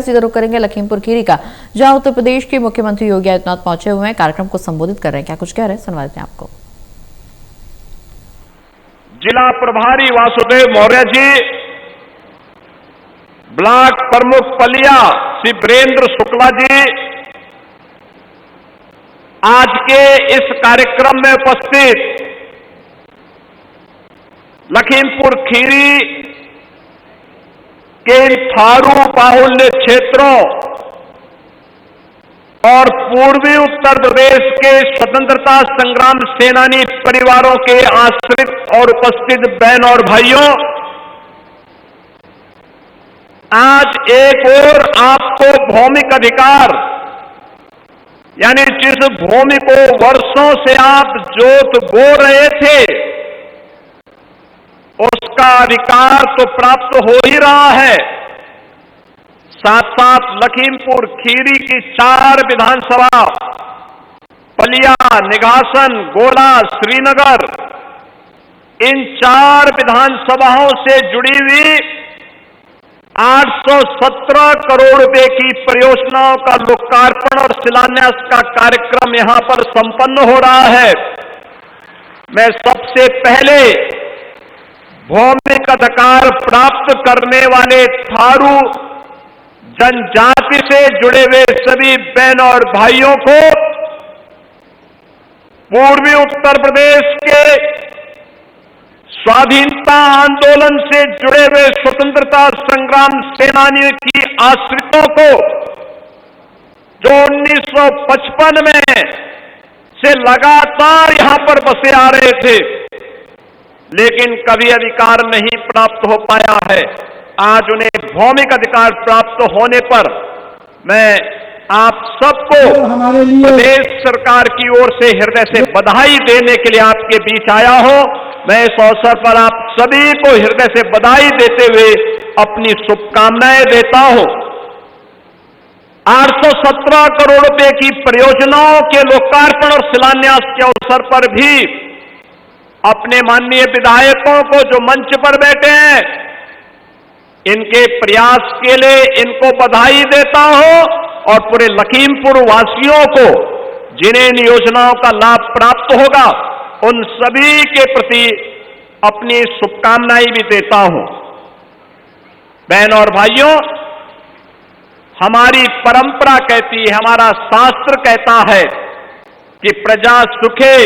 सीधा रुख करेंगे लखीमपुर खीरी का, जहां उत्तर प्रदेश के मुख्यमंत्री योगी आदित्यनाथ पहुंचे हुए हैं। कार्यक्रम को संबोधित कर रहे हैं, क्या कुछ कह रहे हैं सुनवा देते हैं आपको। जिला प्रभारी वासुदेव मौर्य जी, ब्लॉक प्रमुख पलिया श्री वीरेंद्र शुक्ला जी, आज के इस कार्यक्रम में उपस्थित लखीमपुर खीरी के इन थारू बाहुल्य क्षेत्रों और पूर्वी उत्तर प्रदेश के स्वतंत्रता संग्राम सेनानी परिवारों के आश्रित और उपस्थित बहन और भाइयों, आज एक और आपको भौमिक अधिकार यानी जिस भूमि को वर्षों से आप जोत बो रहे थे उसका अधिकार तो प्राप्त हो ही रहा है, साथ साथ लखीमपुर खीरी की 4 विधानसभा पलिया, निघासन, गोला, श्रीनगर, इन 4 विधानसभाओं से जुड़ी हुई 817 करोड़ रुपए की परियोजनाओं का लोकार्पण और शिलान्यास का कार्यक्रम यहां पर संपन्न हो रहा है। मैं सबसे पहले भौमिक अधिकार प्राप्त करने वाले थारू जनजाति से जुड़े हुए सभी बहन और भाइयों को पूर्वी उत्तर प्रदेश के स्वाधीनता आंदोलन से जुड़े हुए स्वतंत्रता संग्राम सेनानियों की आश्रितों को जो 1955 में से लगातार यहां पर बसे आ रहे थे लेकिन कभी अधिकार नहीं प्राप्त हो पाया है, आज उन्हें भौमिक अधिकार प्राप्त होने पर मैं आप सबको प्रदेश सरकार की ओर से हृदय से बधाई देने के लिए आपके बीच आया हूं। मैं इस अवसर पर आप सभी को हृदय से बधाई देते हुए अपनी शुभकामनाएं देता हूं। 817 करोड़ रुपए की परियोजनाओं के लोकार्पण और शिलान्यास के अवसर पर भी अपने माननीय विधायकों को जो मंच पर बैठे हैं, इनके प्रयास के लिए इनको बधाई देता हूं और पूरे लखीमपुर वासियों को जिन्हें इन योजनाओं का लाभ प्राप्त होगा उन सभी के प्रति अपनी शुभकामनाएं भी देता हूं। बहन और भाइयों, हमारी परंपरा कहती है, हमारा शास्त्र कहता है कि प्रजा सुखे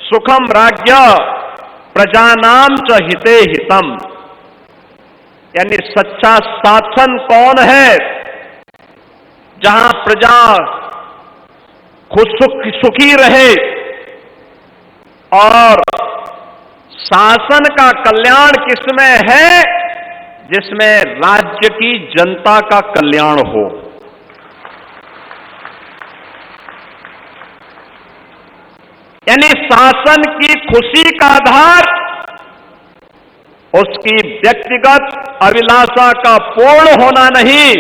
सुखम राज्य प्रजानाम च हिते हितम, यानी सच्चा शासन कौन है? जहां प्रजा सुखी रहे और शासन का कल्याण किसमें है? जिसमें राज्य की जनता का कल्याण हो। यानी शासन की खुशी का आधार उसकी व्यक्तिगत अभिलाषा का पूर्ण होना नहीं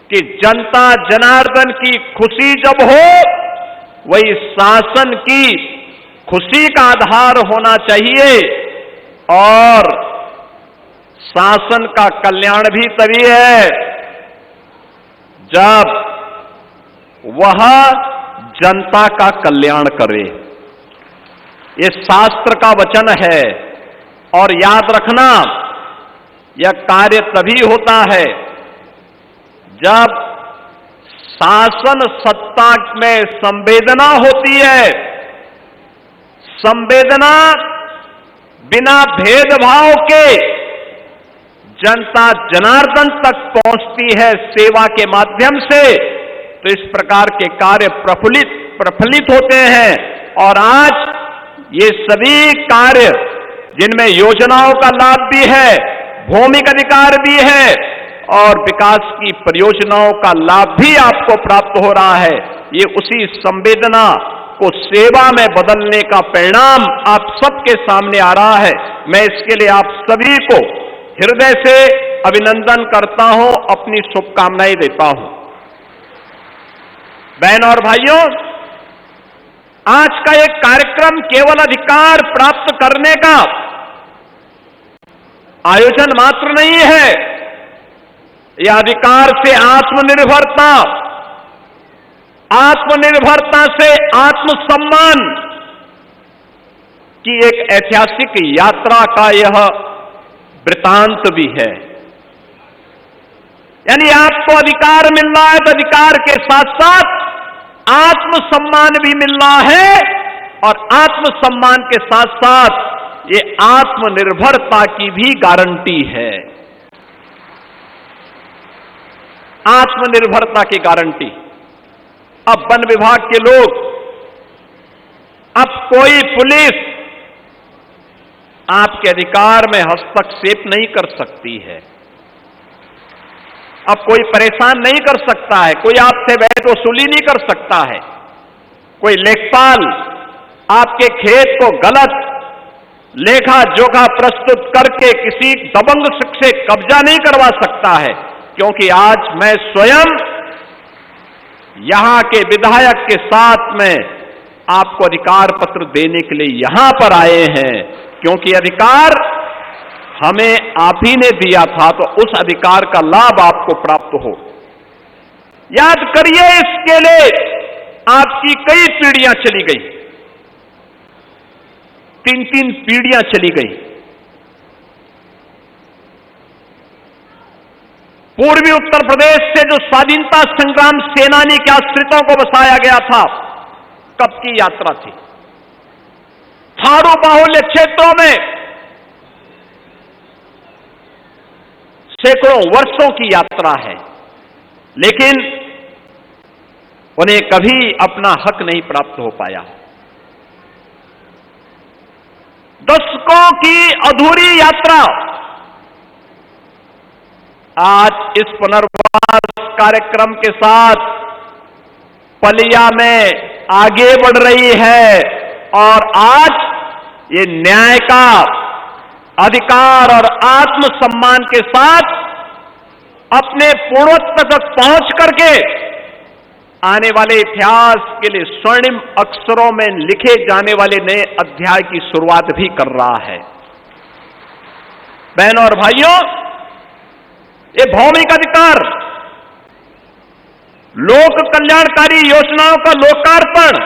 कि जनता जनार्दन की खुशी जब हो वही शासन की खुशी का आधार होना चाहिए और शासन का कल्याण भी तभी है जब वह जनता का कल्याण करे। ये शास्त्र का वचन है और याद रखना, यह कार्य तभी होता है जब शासन सत्ता में संवेदना होती है। संवेदना बिना भेदभाव के जनता जनार्दन तक पहुंचती है सेवा के माध्यम से, तो इस प्रकार के कार्य प्रफुल्लित होते हैं। और आज ये सभी कार्य जिनमें योजनाओं का लाभ भी है, भौमिक अधिकार भी है और विकास की परियोजनाओं का लाभ भी आपको प्राप्त हो रहा है, ये उसी संवेदना को सेवा में बदलने का परिणाम आप सबके सामने आ रहा है। मैं इसके लिए आप सभी को हृदय से अभिनंदन करता हूं, अपनी शुभकामनाएं देता हूं। बहन और भाइयों, आज का एक कार्यक्रम केवल अधिकार प्राप्त करने का आयोजन मात्र नहीं है, यह अधिकार से आत्मनिर्भरता, आत्मनिर्भरता से आत्मसम्मान की एक ऐतिहासिक यात्रा का यह वृतांत भी है। यानी आपको अधिकार मिल रहा है तो अधिकार के साथ साथ आत्मसम्मान भी मिल रहा है, और आत्मसम्मान के साथ साथ ये आत्मनिर्भरता की भी गारंटी है। आत्मनिर्भरता की गारंटी। अब वन विभाग के लोग, अब कोई पुलिस आपके अधिकार में हस्तक्षेप नहीं कर सकती है। अब कोई परेशान नहीं कर सकता है, कोई आपसे वैध वसूली नहीं कर सकता है, कोई लेखपाल आपके खेत को गलत लेखा जोखा प्रस्तुत करके किसी दबंग से कब्जा नहीं करवा सकता है, क्योंकि आज मैं स्वयं यहां के विधायक के साथ में आपको अधिकार पत्र देने के लिए यहां पर आए हैं, क्योंकि अधिकार हमें आप ही ने दिया था, तो उस अधिकार का लाभ आपको प्राप्त हो। याद करिए, इसके लिए आपकी कई पीढ़ियां चली गई, 3-3 पीढ़ियां चली गई। पूर्वी उत्तर प्रदेश से जो स्वाधीनता संग्राम सेनानी के आश्रितों को बसाया गया था, कब की यात्रा थी? थारू बाहुल्य क्षेत्रों में सैकड़ों वर्षों की यात्रा है, लेकिन उन्हें कभी अपना हक नहीं प्राप्त हो पाया। दशकों की अधूरी यात्रा आज इस पुनर्वास कार्यक्रम के साथ पलिया में आगे बढ़ रही है, और आज ये न्याय का अधिकार और आत्मसम्मान के साथ अपने पूर्णत्व तक पहुंच करके आने वाले इतिहास के लिए स्वर्णिम अक्षरों में लिखे जाने वाले नए अध्याय की शुरुआत भी कर रहा है। बहनों और भाइयों, ये भौमिक अधिकार, लोक कल्याणकारी योजनाओं का लोकार्पण,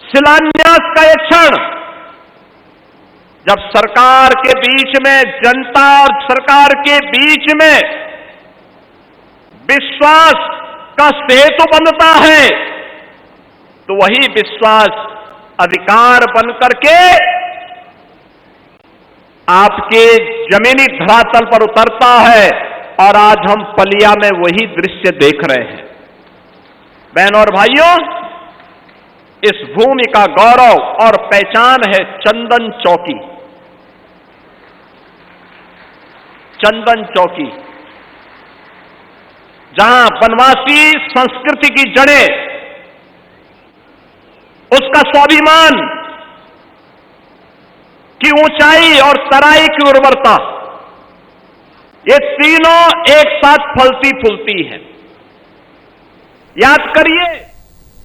शिलान्यास का एक क्षण, जब सरकार के बीच में, जनता और सरकार के बीच में विश्वास का सेतु बनता है, तो वही विश्वास अधिकार बनकर के आपके जमीनी धरातल पर उतरता है, और आज हम पलिया में वही दृश्य देख रहे हैं। बहनों और भाइयों, इस भूमि का गौरव और पहचान है चंदन चौकी। चंदन चौकी, जहां वनवासी संस्कृति की जड़ें, उसका स्वाभिमान की ऊंचाई और तराई की उर्वरता, ये तीनों एक साथ फलती फूलती हैं। याद करिए,